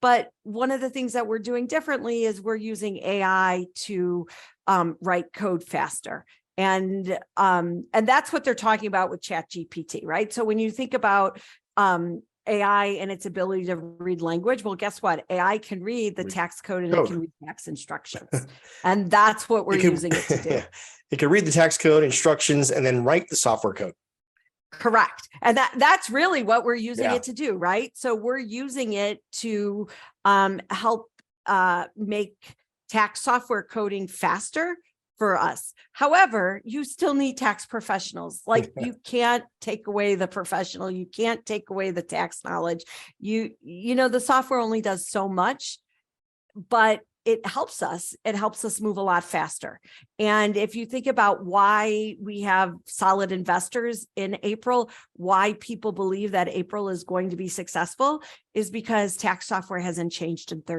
But one of the things that we're doing differently is we're using AI to write code faster. And that's what they're talking about with ChatGPT, right? So when you think about AI and its ability to read language, well, guess what? AI can read the tax code and it can read tax instructions. And that's what we're using it to do. It can read the tax code instructions and then write the software code. Correct. And that's really what we're using it to do, right? So we're using it to help make tax software coding faster for us. However, you still need tax professionals. Like you can't take away the professional. You can't take away the tax knowledge. You know, the software only does so much, but it helps us. It helps us move a lot faster. And if you think about why we have solid investors in April, why people believe that April is going to be successful is because tax software hasn't changed in 30